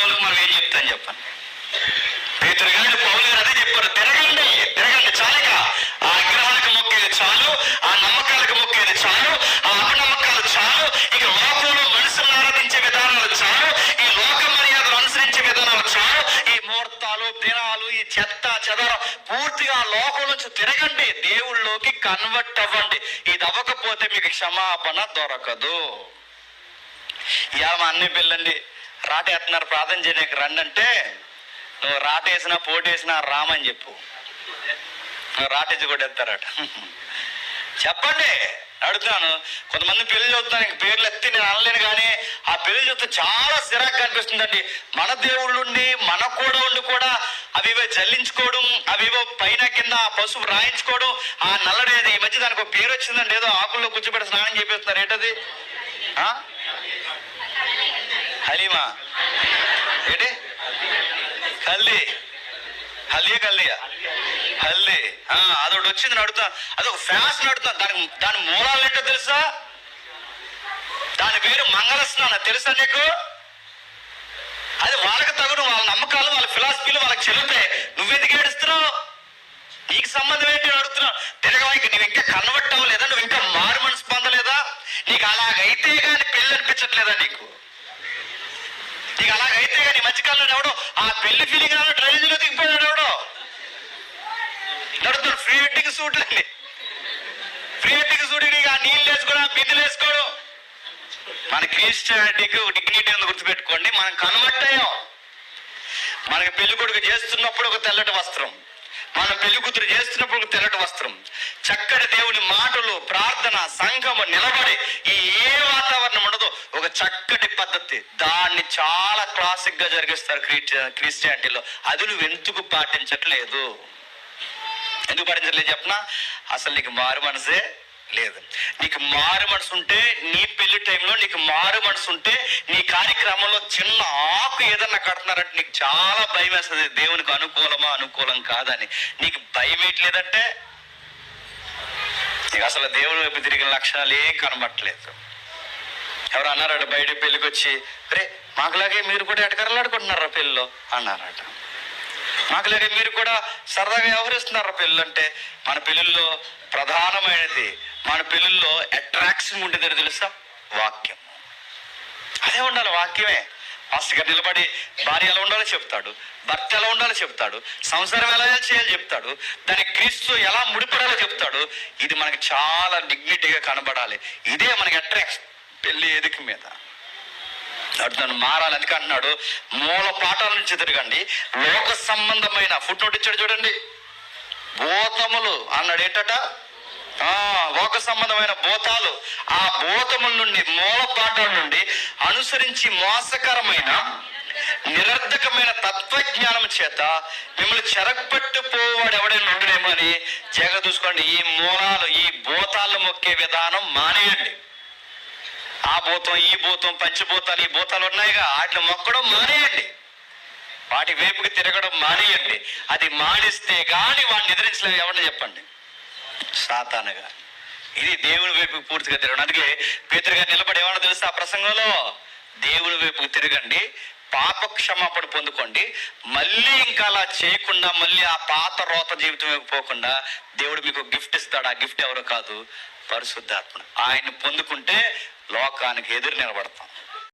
వాళ్ళకి మనం ఏం చెప్తాం చెప్పండి? పేతురు గారు పౌలు గారు అదే చెప్పారు, తిరగండి తిరగండి, చాలుగా ఆ విగ్రహాలకు మొక్కేది చాలు, ఆ నమ్మకాలకు మొక్కేది చాలు, ఆ అపనమ్మకాలు చాలు, ఇక లోకంలో మనుషులను ఆరాధించే విధానాలు చాలు, ఈ లోక మర్యాదలు అనుసరించే విధానాలు చాలు, ఈ ముహూర్తాలు దినాలు ఈ చెత్త చెదరం పూర్తిగా లోకం నుంచి తిరగండి, దేవుళ్ళలోకి కన్వర్ట్ అవ్వండి. ఇది అవ్వకపోతే మీకు క్షమాపణ దొరకదు. ఇవాళ మా అన్నీ పిల్లండి రాటేస్తున్నారు, ప్రార్థన చేయడానికి రండి అంటే, నువ్వు రాటేసినా పోటేసినా రామని చెప్పు, నువ్వు రాటేసి కొట్టేస్తారట. చెప్పండి, అడుగుతున్నాను. కొంతమంది పెళ్లి చూస్తున్నాను, ఇంక పేర్లు ఎత్తి నేను అనలేను, కానీ ఆ పెళ్లి చూస్తే చాలా సిరాగ్గా అనిపిస్తుందండి. మన దేవుళ్ళుండి మన కూడా ఉండి కూడా అవివో జల్లించుకోవడం, అవివో పైన కింద పసుపు రాయించుకోవడం, ఆ నల్లడేది ఈ మధ్య దానికి ఒక పేరు వచ్చిందండి, ఏదో ఆకుల్లో కూర్చోబెట్టి స్నానం చేపిస్తున్నారు. ఏంటది? హలీమా ఏంటి? హల్దీ కల్దీయా హల్దీ, అదొకటి వచ్చింది నడుతా, అదొక ఫ్యాషన్ నడుతా. దాని మూలాలు ఏంటో తెలుసా? దాని పేరు మంగళ స్నానం. తెలుసా నీకు? అది వాళ్ళకి తగును, వాళ్ళ నమ్మకాలు వాళ్ళ ఫిలాసఫీలు వాళ్ళకి చెల్లుతాయి. నువ్వెందుకు ఏడుస్తున్నావు? నీకు సంబంధం ఏంటి అడుగుతున్నావు. తిరగవానికి నువ్వు ఇంకా కన్వర్ట్ అవ్వలేదా? నువ్వు ఇంకా మారు మనసు పొందలేదా? నీకు అలాగైతే కానీ పెళ్ళి అనిపించట్లేదా? నీకు అలాగైతే కానీ మధ్యకాలంలో ఎవడో ఆ పెళ్లి ఫీలింగ్ డ్రైనేజీలో దిగిపోయాడు, ఎవడో నడుతున్నాడు. ఫ్రీ వెడ్డింగ్ సూట్లండి, ఫ్రీ వెడ్డింగ్ సూట్, నీకు ఆ నీళ్ళు వేసుకోవడం, బిందులు వేసుకోవడం. మన క్రిస్టియానిటీకి డిగ్నిటీ ఉంది, గుర్తుపెట్టుకోండి. మనం కన్వర్ట్ అయ్యాం. మనకి పెళ్లి కొడుకు చేస్తున్నప్పుడు ఒక తెల్లటి వస్త్రం, మన పెళ్లి కూతురు చేస్తున్నప్పుడు ఒక తెల్లటి వస్త్రం, చక్కటి దేవుని మాటలు, ప్రార్థన, సంఘము, నిలబడి ఈ ఏ వాతావరణం ఉండదు, ఒక చక్కటి పద్ధతి. దాన్ని చాలా క్లాసిక్ గా జరిగిస్తారు క్రిస్టియానిటీలో. అది నువ్వు ఎందుకు పాటించట్లేదు? ఎందుకు పాటించట్లేదు చెప్పనా? అసలు నీకు మారు మనసే లేదు. నీకు మారు మనసు ఉంటే, నీ పెళ్లి టైంలో నీకు మారు మనసు ఉంటే, నీ కార్యక్రమంలో చిన్న ఆకు ఏదన్నా కడుతున్నారంటే నీకు చాలా భయం వేస్తుంది. దేవునికి అనుకూలమా అనుకూలం కాదని నీకు భయం ఏంటలేదంటే, నీకు అసలు దేవుని వైపు తిరిగిన లక్షణాలు ఏం కనబట్టలేదు. ఎవరు అన్నారట బయట పెళ్లికి వచ్చి, రే మాకులాగే మీరు కూడా ఎటకరలాడుకుంటున్నారా పెళ్ళిలో అన్నారట. మాకులాగే మీరు కూడా సరదాగా వ్యవహరిస్తున్నారా పెళ్ళి అంటే, మన పెళ్ళిల్లో ప్రధానమైనది, మన పెళ్ళిల్లో అట్రాక్షన్ ఉండేది తెలుసా? వాక్యం. అదే ఉండాలి, వాక్యమే. పాస్టర్ గారు నిలబడి భార్య ఎలా ఉండాలో చెప్తాడు, భర్త ఎలా ఉండాలో చెప్తాడు, సంసారం ఎలా చేయాలో చెప్తాడు, దానికి క్రీస్తు ఎలా ముడిపడాలో చెప్తాడు. ఇది మనకి చాలా డిగ్నిటీగా కనబడాలి. ఇదే మనకి అట్రాక్షన్ పెళ్లి ఎదుక మీద. దాన్ని మారాలి. అందుకే అంటున్నాడు, మూల పాఠాల నుంచి తిరగండి, లోక సంబంధమైన ఫుడ్ నోట్ ఇచ్చాడు చూడండి, భూతములు అన్నాడు. ఏంటట? లోక సంబంధమైన భూతాలు. ఆ భూతముల నుండి, మూల పాఠాల నుండి అనుసరించి మోసకరమైన నిరర్ధకమైన తత్వజ్ఞానం చేత మిమ్మల్ని చెరగబెట్టుపోవాడు ఎవడైనా ఉండడేమో అని జగ చూసుకోండి. ఈ మూలాలు, ఈ భూతాలను మొక్కే విధానం మానేయండి. ఆ భూతం, ఈ భూతం, పంచభూతాలు, ఈ భూతాలు ఉన్నాయిగా, వాటిని మొక్కడం మానేయండి. వాటి వైపుకి తిరగడం మానేయండి. అది మానేస్తే గాని వాడిని ఎదిరించలేదు. ఎవరిని చెప్పండి? సాతానుగా. ఇది దేవుని వైపుకి పూర్తిగా తిరగడం. అందుకే పేతురు గారు నిలబడి ఏమన్నా తెలుసా ఆ ప్రసంగంలో? దేవుని వైపుకి తిరగండి, పాప క్షమాపణ పొందుకోండి, మళ్ళీ ఇంకా అలా చేయకుండా, మళ్ళీ ఆ పాత రోత జీవితం వైపు పోకుండా దేవుడు మీకు గిఫ్ట్ ఇస్తాడు. ఆ గిఫ్ట్ ఎవరు కాదు, పరిశుద్ధాత్మ. ఆయన్ని పొందుకుంటే లోకానికి ఎదురు నిలబడతాం.